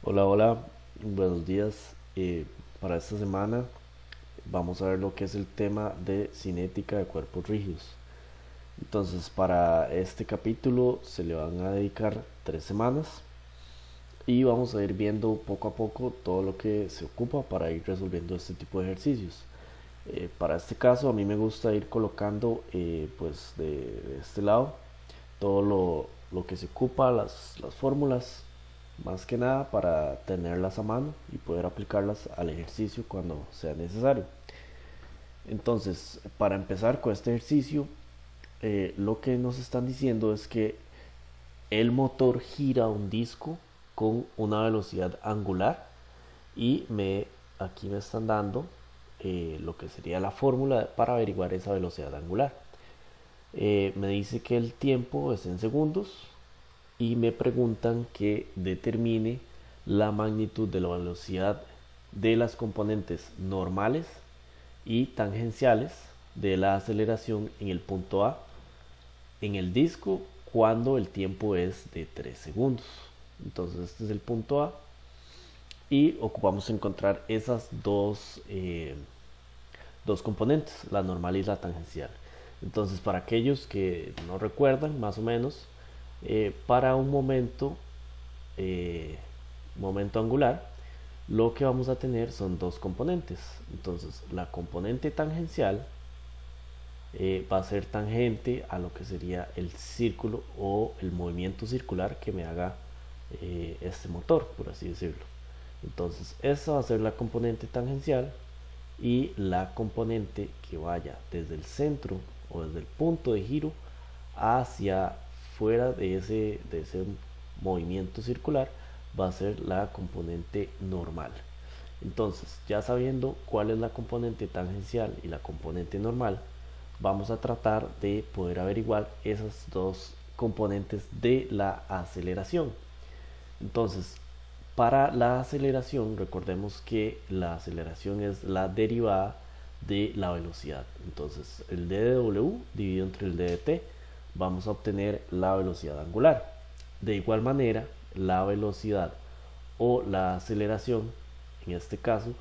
Hola, hola, buenos días. Para esta semana vamos a ver lo que es el tema de cinética de cuerpos rígidos. Entonces, para este capítulo se le van a dedicar 3 semanas y vamos a ir viendo poco a poco todo lo que se ocupa para ir resolviendo este tipo de ejercicios. Para este caso, a mí me gusta ir colocando, pues de este lado, todo lo que se ocupa, las fórmulas, más que nada para tenerlas a mano y poder aplicarlas al ejercicio cuando sea necesario. Entonces, para empezar con este ejercicio, lo que nos están diciendo es que el motor gira un disco con una velocidad angular y aquí me están dando lo que sería la fórmula para averiguar esa velocidad angular. Me dice que el tiempo es en segundos y me preguntan que determine la magnitud de la velocidad de las componentes normales y tangenciales de la aceleración en el punto A en el disco cuando el tiempo es de 3 segundos. Entonces este es el punto A y ocupamos encontrar esas dos componentes, la normal y la tangencial. Entonces, para aquellos que no recuerdan, más o menos, para un eh, momento angular, lo que vamos a tener son dos componentes. Entonces, la componente tangencial va a ser tangente a lo que sería el círculo o el movimiento circular que me haga este motor, por así decirlo. Entonces, esa va a ser la componente tangencial y la componente que vaya desde el centro o desde el punto de giro hacia fuera de ese movimiento circular va a ser la componente normal. Entonces, ya sabiendo cuál es la componente tangencial y la componente normal, vamos a tratar de poder averiguar esas dos componentes de la aceleración. Entonces, para la aceleración, recordemos que la aceleración es la derivada de la velocidad. Entonces, el d de w dividido entre el d de t, vamos a obtener la velocidad angular. De igual manera, la velocidad o la aceleración, en este caso,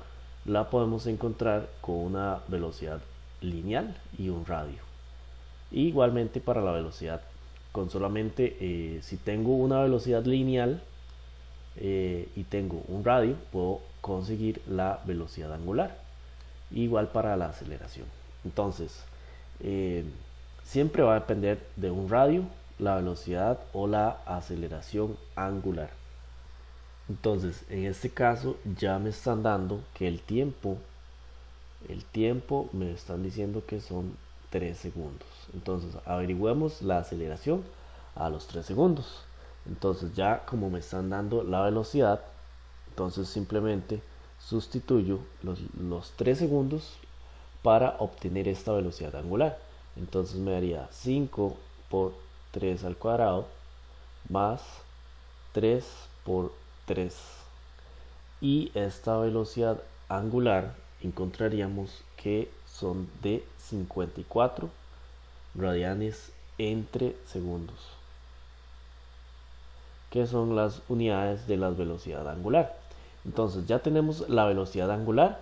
la podemos encontrar con una velocidad lineal y un radio. Igualmente para la velocidad, con solamente si tengo una velocidad lineal y tengo un radio, puedo conseguir la velocidad angular. Igual para la aceleración. Entonces, eh, siempre va a depender de un radio, la velocidad o la aceleración angular. Entonces, en este caso ya me están dando que el tiempo me están diciendo que son 3 segundos. Entonces, averigüemos la aceleración a los 3 segundos. Entonces, ya como me están dando la velocidad, entonces simplemente sustituyo los 3 segundos para obtener esta velocidad angular. Entonces me daría 5 por 3 al cuadrado más 3 por 3. Y esta velocidad angular encontraríamos que son de 54 radianes entre segundos, que son las unidades de la velocidad angular. Entonces ya tenemos la velocidad angular.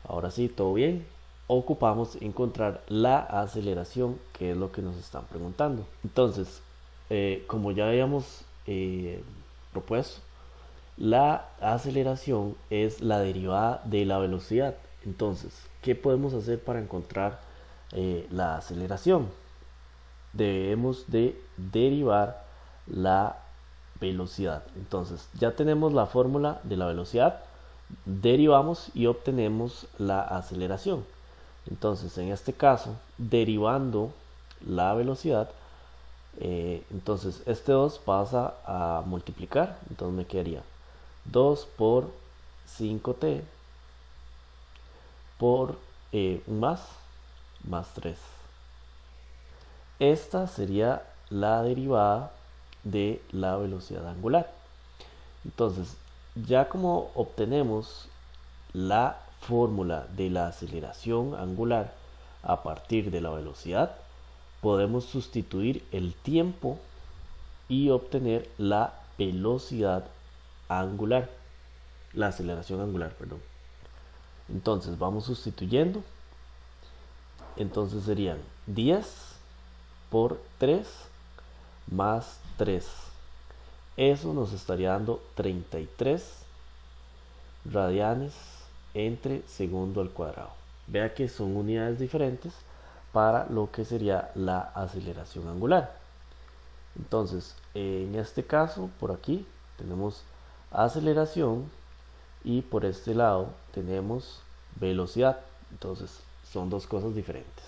Ahora sí, todo bien. Ocupamos encontrar la aceleración, que es lo que nos están preguntando. Entonces, como ya habíamos propuesto, la aceleración es la derivada de la velocidad. Entonces, ¿qué podemos hacer para encontrar la aceleración? Debemos de derivar la velocidad. Entonces, ya tenemos la fórmula de la velocidad, derivamos y obtenemos la aceleración. Entonces, en este caso, derivando la velocidad, entonces este 2 pasa a multiplicar, entonces me quedaría 2 por 5t por un más 3. Esta sería la derivada de la velocidad angular. Entonces, ya como obtenemos la fórmula de la aceleración angular a partir de la velocidad, podemos sustituir el tiempo y obtener la velocidad angular. la aceleración angular, perdón. Entonces vamos sustituyendo. Entonces serían 10 por 3 más 3. Eso nos estaría dando 33 radianes entre segundo al cuadrado. Vea que son unidades diferentes para lo que sería la aceleración angular. Entonces, en este caso, por aquí tenemos aceleración y por este lado tenemos velocidad. Entonces, son dos cosas diferentes.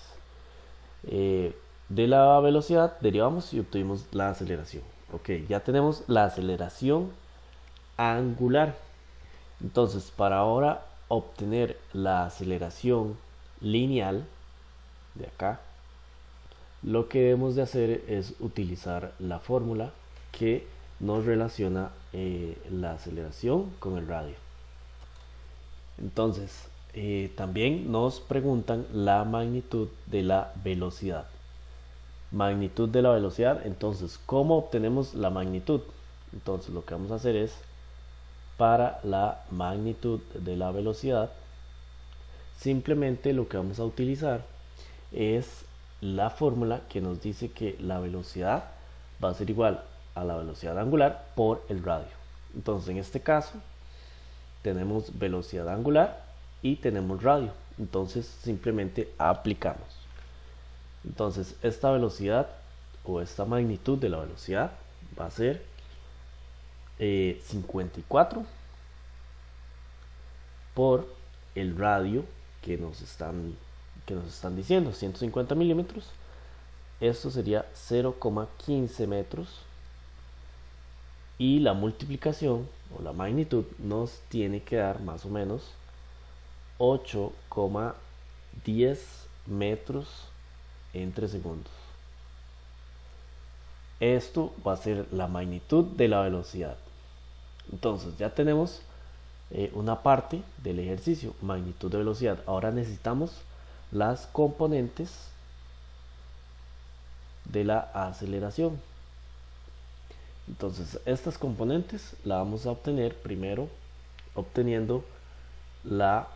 De la velocidad derivamos y obtuvimos la aceleración. Ok, ya tenemos la aceleración angular. Entonces, para ahora obtener la aceleración lineal de acá, lo que debemos de hacer es utilizar la fórmula que nos relaciona la aceleración con el radio. Entonces, también nos preguntan la magnitud de la velocidad. Magnitud de la velocidad. Entonces, ¿cómo obtenemos la magnitud? Entonces, lo que vamos a hacer es, para la magnitud de la velocidad, simplemente lo que vamos a utilizar es la fórmula que nos dice que la velocidad va a ser igual a la velocidad angular por el radio. Entonces, en este caso tenemos velocidad angular y tenemos radio. Entonces, simplemente aplicamos. Entonces, esta velocidad o esta magnitud de la velocidad va a ser 54 por el radio que nos están diciendo, 150 milímetros. Esto sería 0,15 metros y la multiplicación o la magnitud nos tiene que dar más o menos 8,10 metros entre segundos. Esto va a ser la magnitud de la velocidad. Entonces ya tenemos una parte del ejercicio, magnitud de velocidad. Ahora necesitamos las componentes de la aceleración. Entonces estas componentes la vamos a obtener primero obteniendo la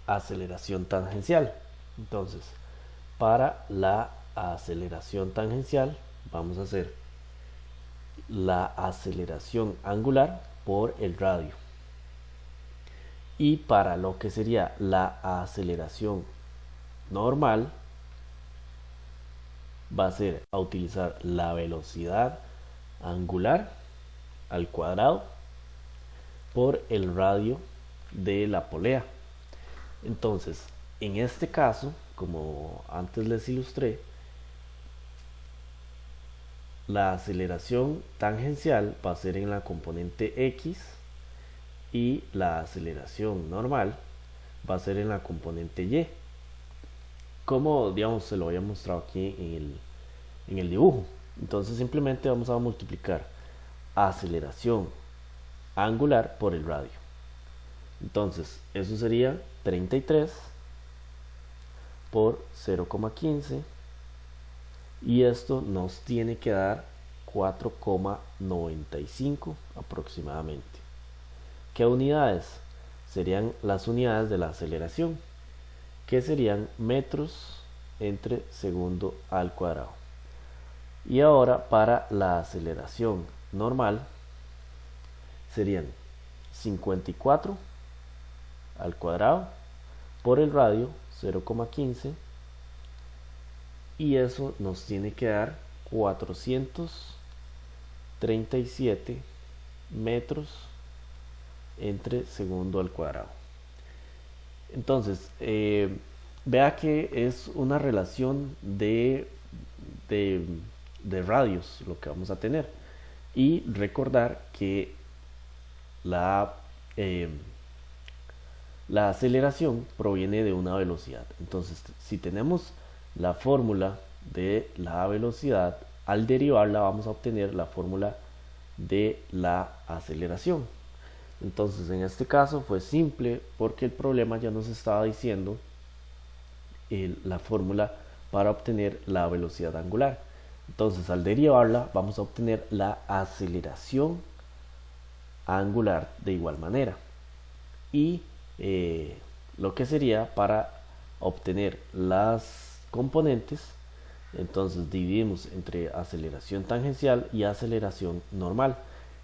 aceleración tangencial. Entonces, para la aceleración tangencial vamos a hacer la aceleración angular por el radio, y para lo que sería la aceleración normal va a ser a utilizar la velocidad angular al cuadrado por el radio de la polea. Entonces, en este caso, como antes les ilustré, la aceleración tangencial va a ser en la componente X y la aceleración normal va a ser en la componente Y, como digamos se lo había mostrado aquí en el dibujo. Entonces simplemente vamos a multiplicar aceleración angular por el radio. Entonces eso sería 33 por 0,15 y esto nos tiene que dar 4,95 aproximadamente. ¿Qué unidades? Serían las unidades de la aceleración, que serían metros entre segundo al cuadrado. Y ahora para la aceleración normal serían 54 al cuadrado por el radio 0,15 y eso nos tiene que dar 437 metros entre segundo al cuadrado. Entonces, vea que es una relación de radios lo que vamos a tener, y recordar que la aceleración proviene de una velocidad. Entonces, si tenemos la fórmula de la velocidad, al derivarla vamos a obtener la fórmula de la aceleración. Entonces, en este caso fue simple porque el problema ya nos estaba diciendo la fórmula para obtener la velocidad angular. Entonces, al derivarla vamos a obtener la aceleración angular de igual manera. y lo que sería para obtener las componentes. Entonces dividimos entre aceleración tangencial y aceleración normal.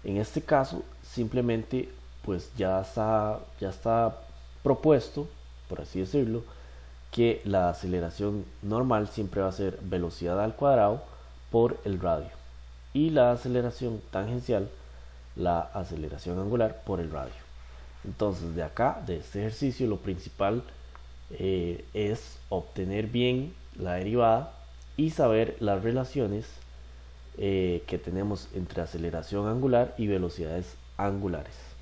En este caso simplemente pues ya está propuesto, por así decirlo, que la aceleración normal siempre va a ser velocidad al cuadrado por el radio, y la aceleración tangencial, la aceleración angular por el radio. Entonces de acá, de este ejercicio, lo principal es obtener bien la derivada y saber las relaciones que tenemos entre aceleración angular y velocidades angulares.